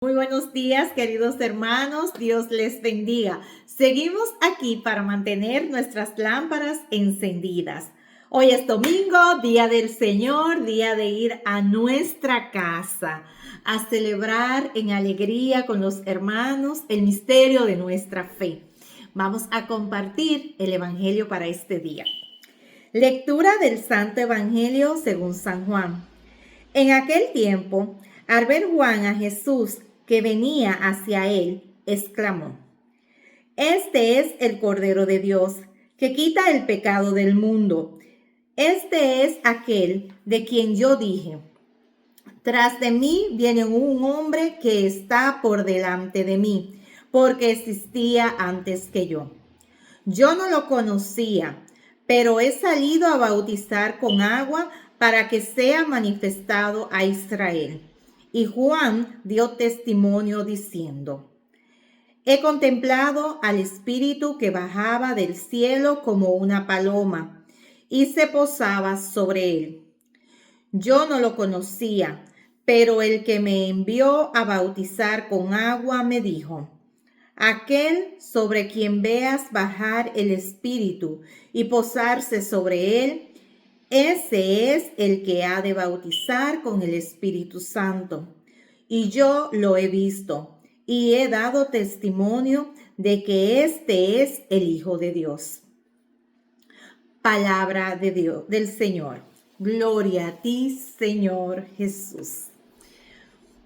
Muy buenos días, queridos hermanos. Dios les bendiga. Seguimos aquí para mantener nuestras lámparas encendidas. Hoy es domingo, día del Señor, día de ir a nuestra casa a celebrar en alegría con los hermanos el misterio de nuestra fe. Vamos a compartir el Evangelio para este día. Lectura del Santo Evangelio según San Juan. En aquel tiempo, al ver Juan a Jesús que venía hacia él, exclamó: Este es el Cordero de Dios, que quita el pecado del mundo. Este es aquel de quien yo dije: Tras de mí viene un hombre que está por delante de mí, porque existía antes que yo. Yo no lo conocía, pero he salido a bautizar con agua para que sea manifestado a Israel. Y Juan dio testimonio diciendo: He contemplado al Espíritu que bajaba del cielo como una paloma y se posaba sobre él. Yo no lo conocía, pero el que me envió a bautizar con agua me dijo: Aquel sobre quien veas bajar el Espíritu y posarse sobre él, ese es el que ha de bautizar con el Espíritu Santo. Y yo lo he visto y he dado testimonio de que este es el Hijo de Dios. Palabra de Dios, del Señor. Gloria a ti, Señor Jesús.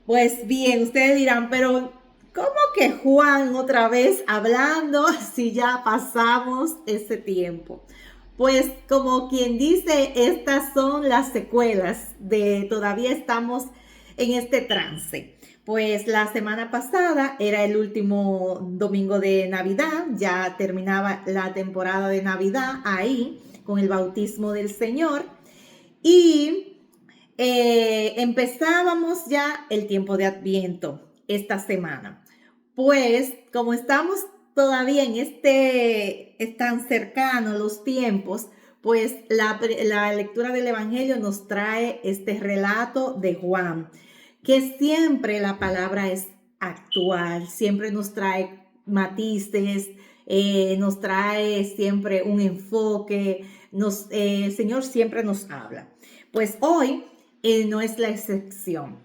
Pues bien, ustedes dirán, pero ¿cómo que Juan otra vez hablando si ya pasamos ese tiempo? Pues como quien dice, estas son las secuelas de todavía estamos en este trance. Pues la semana pasada era el último domingo de Navidad, ya terminaba la temporada de Navidad ahí con el bautismo del Señor y empezábamos ya el tiempo de Adviento esta semana. Pues como estamos todavía están cercanos los tiempos, pues la lectura del Evangelio nos trae este relato de Juan, que siempre la palabra es actual, siempre nos trae matices, nos trae siempre un enfoque, el Señor siempre nos habla. Pues hoy no es la excepción.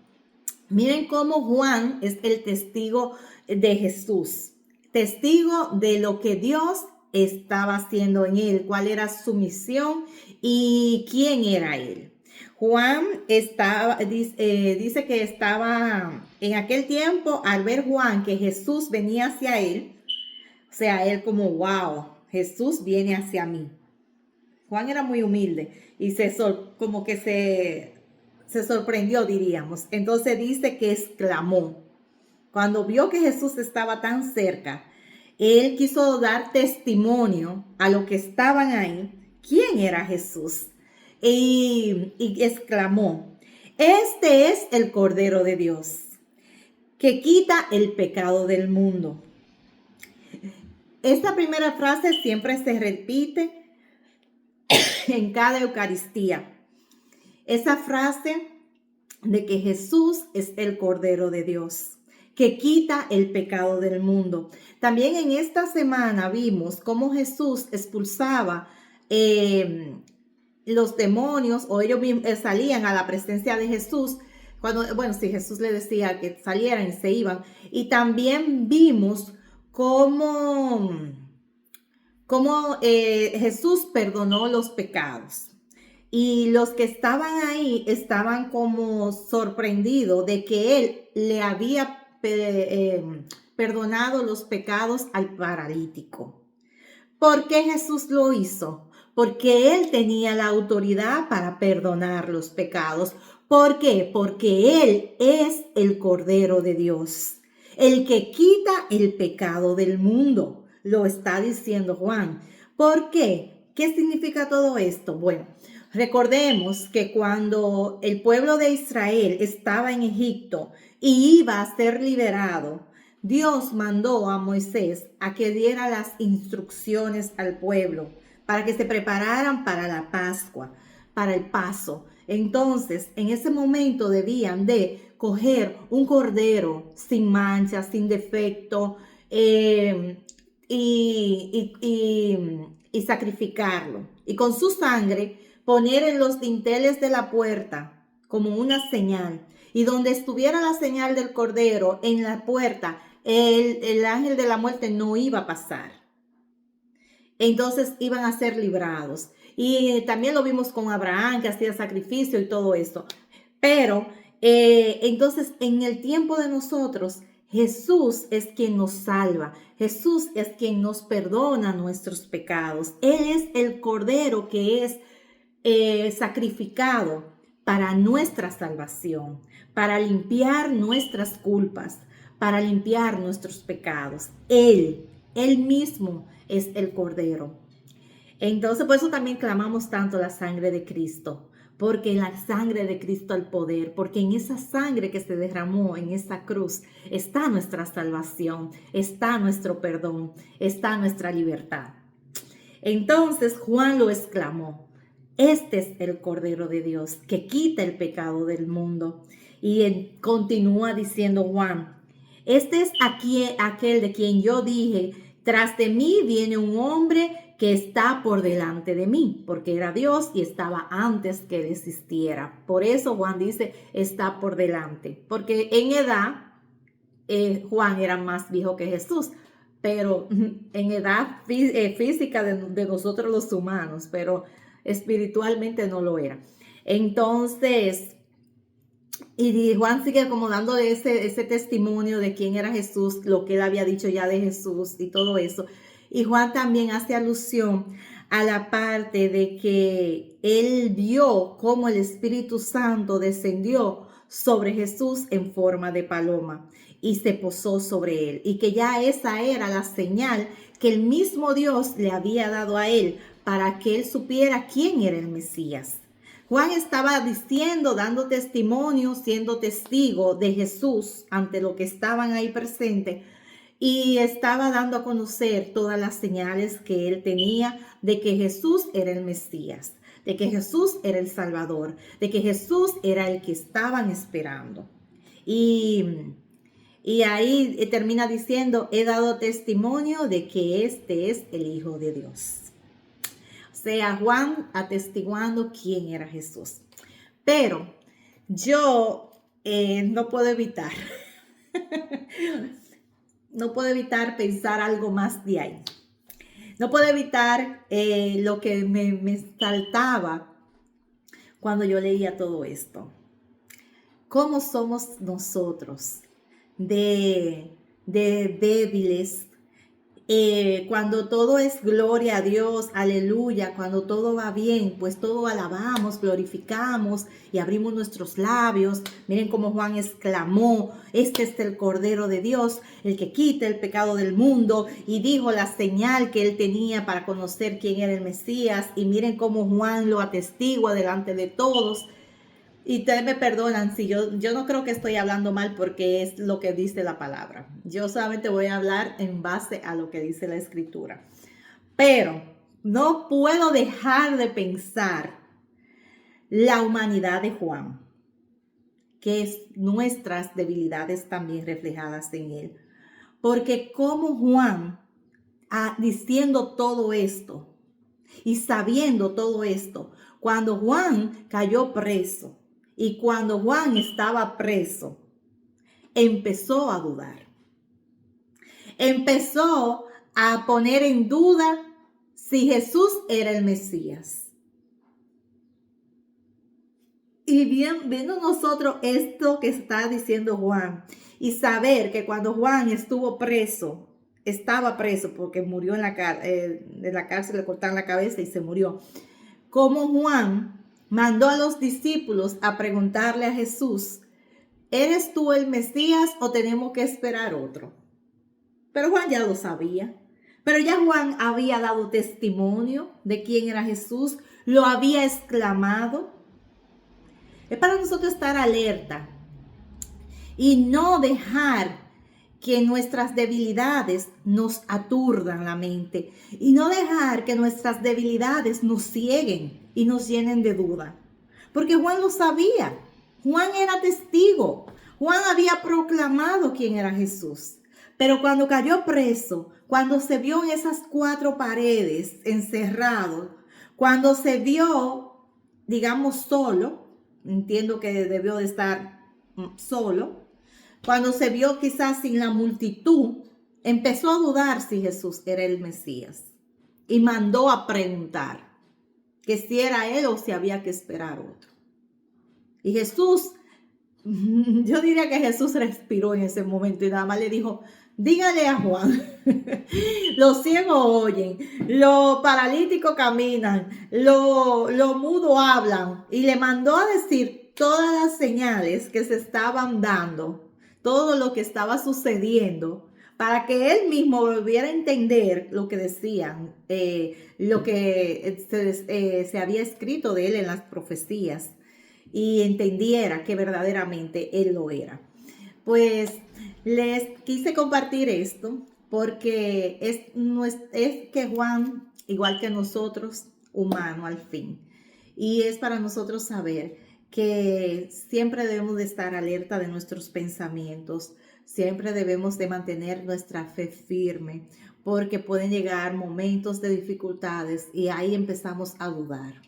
Miren cómo Juan es el testigo de Jesús, testigo de lo que Dios estaba haciendo en él, cuál era su misión y quién era él. Juan dice que estaba en aquel tiempo, al ver Juan que Jesús venía hacia él, o sea, él como, wow, Jesús viene hacia mí. Juan era muy humilde y como que se sorprendió, diríamos. Entonces dice que exclamó. Cuando vio que Jesús estaba tan cerca, él quiso dar testimonio a los que estaban ahí, quién era Jesús. Y exclamó: Este es el Cordero de Dios, que quita el pecado del mundo. Esta primera frase siempre se repite en cada Eucaristía. Esa frase de que Jesús es el Cordero de Dios, que quita el pecado del mundo. También en esta semana vimos cómo Jesús expulsaba los demonios, o ellos salían a la presencia de Jesús, si Jesús le decía que salieran y se iban. Y también vimos cómo Jesús perdonó los pecados. Y los que estaban ahí estaban como sorprendidos de que él le había perdonado los pecados al paralítico. ¿Por qué Jesús lo hizo? Porque él tenía la autoridad para perdonar los pecados. ¿Por qué? Porque él es el Cordero de Dios, el que quita el pecado del mundo. Lo está diciendo Juan. ¿Por qué? ¿Qué significa todo esto? Bueno, recordemos que cuando el pueblo de Israel estaba en Egipto y iba a ser liberado, Dios mandó a Moisés a que diera las instrucciones al pueblo para que se prepararan para la Pascua, para el paso. Entonces, en ese momento debían de coger un cordero sin mancha, sin defecto, y sacrificarlo. Y con su sangre poner en los dinteles de la puerta como una señal. Y donde estuviera la señal del cordero en la puerta, el ángel de la muerte no iba a pasar. Entonces iban a ser librados. Y también lo vimos con Abraham, que hacía sacrificio y todo esto. Pero entonces en el tiempo de nosotros, Jesús es quien nos salva. Jesús es quien nos perdona nuestros pecados. Él es el cordero que es sacrificado para nuestra salvación, para limpiar nuestras culpas, para limpiar nuestros pecados. Él mismo es el cordero. Entonces, por eso también clamamos tanto la sangre de Cristo, porque en la sangre de Cristo el poder, porque en esa sangre que se derramó en esa cruz está nuestra salvación, está nuestro perdón, está nuestra libertad. Entonces Juan lo exclamó: este es el Cordero de Dios que quita el pecado del mundo. Y continúa diciendo Juan: este es aquel de quien yo dije, tras de mí viene un hombre que está por delante de mí, porque era Dios y estaba antes que él existiera. Por eso Juan dice, está por delante, porque en edad Juan era más viejo que Jesús, pero en edad física de nosotros los humanos, pero espiritualmente no lo era. Entonces, y Juan sigue como dando ese testimonio de quién era Jesús, lo que él había dicho ya de Jesús y todo eso. Y Juan también hace alusión a la parte de que él vio cómo el Espíritu Santo descendió sobre Jesús en forma de paloma y se posó sobre él. Y que ya esa era la señal que el mismo Dios le había dado a él para que él supiera quién era el Mesías. Juan estaba diciendo, dando testimonio, siendo testigo de Jesús ante lo que estaban ahí presentes, y estaba dando a conocer todas las señales que él tenía de que Jesús era el Mesías, de que Jesús era el Salvador, de que Jesús era el que estaban esperando. Y ahí termina diciendo, he dado testimonio de que este es el Hijo de Dios. O sea, Juan atestiguando quién era Jesús. Pero yo no puedo evitar, no puedo evitar pensar algo más de ahí. No puedo evitar lo que me saltaba cuando yo leía todo esto. ¿Cómo somos nosotros de débiles? Cuando todo es gloria a Dios, aleluya, cuando todo va bien, pues todo alabamos, glorificamos y abrimos nuestros labios. Miren cómo Juan exclamó, este es el Cordero de Dios, el que quita el pecado del mundo, y dijo la señal que él tenía para conocer quién era el Mesías. Y miren cómo Juan lo atestigua delante de todos. Y ustedes me perdonan si yo no creo que estoy hablando mal, porque es lo que dice la palabra. Yo solamente voy a hablar en base a lo que dice la Escritura. Pero no puedo dejar de pensar la humanidad de Juan, que es nuestras debilidades también reflejadas en él. Porque como Juan, diciendo todo esto y sabiendo todo esto, cuando Juan cayó preso, y cuando Juan estaba preso, empezó a dudar. Empezó a poner en duda si Jesús era el Mesías. Y bien, viendo nosotros esto que está diciendo Juan, y saber que cuando Juan estuvo preso, estaba preso porque murió en la cárcel, le cortaron la cabeza y se murió. Como Juan mandó a los discípulos a preguntarle a Jesús, ¿eres tú el Mesías o tenemos que esperar otro? Pero Juan ya lo sabía. Pero ya Juan había dado testimonio de quién era Jesús, lo había exclamado. Es para nosotros estar alerta y no dejar que nuestras debilidades nos aturdan la mente, y no dejar que nuestras debilidades nos cieguen y nos llenen de duda. Porque Juan lo sabía. Juan era testigo. Juan había proclamado quién era Jesús. Pero cuando cayó preso, cuando se vio en esas 4 paredes encerrado, cuando se vio, digamos, solo, entiendo que debió de estar solo, cuando se vio quizás sin la multitud, empezó a dudar si Jesús era el Mesías y mandó a preguntar que si era él o si había que esperar otro. Y Jesús, yo diría que Jesús respiró en ese momento y nada más le dijo, dígale a Juan, los ciegos oyen, los paralíticos caminan, los mudos hablan. Y le mandó a decir todas las señales que se estaban dando, todo lo que estaba sucediendo, para que él mismo volviera a entender lo que decían, lo que se había escrito de él en las profecías y entendiera que verdaderamente él lo era. Pues les quise compartir esto porque es que Juan, igual que nosotros, humano al fin. Y es para nosotros saber que siempre debemos de estar alerta de nuestros pensamientos, siempre debemos de mantener nuestra fe firme, porque pueden llegar momentos de dificultades y ahí empezamos a dudar.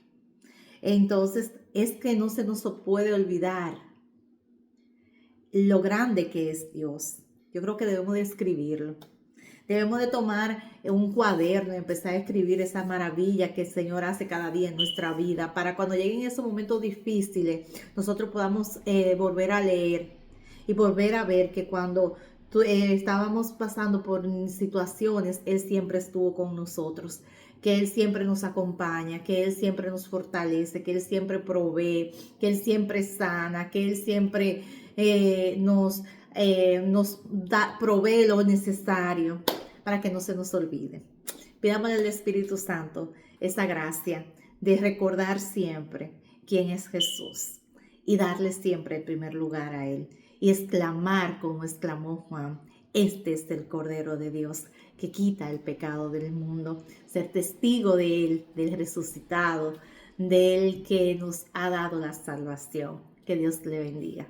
Entonces, es que no se nos puede olvidar lo grande que es Dios. Yo creo que debemos de escribirlo. Debemos de tomar un cuaderno y empezar a escribir esa maravilla que el Señor hace cada día en nuestra vida, para cuando lleguen esos momentos difíciles, nosotros podamos volver a leer y volver a ver que cuando estábamos pasando por situaciones, Él siempre estuvo con nosotros, que Él siempre nos acompaña, que Él siempre nos fortalece, que Él siempre provee, que Él siempre sana, que Él siempre nos provee lo necesario para que no se nos olvide. Pidámosle al Espíritu Santo esa gracia de recordar siempre quién es Jesús y darle siempre el primer lugar a Él y exclamar como exclamó Juan, este es el Cordero de Dios que quita el pecado del mundo, ser testigo de Él, del resucitado, del que nos ha dado la salvación. Que Dios le bendiga.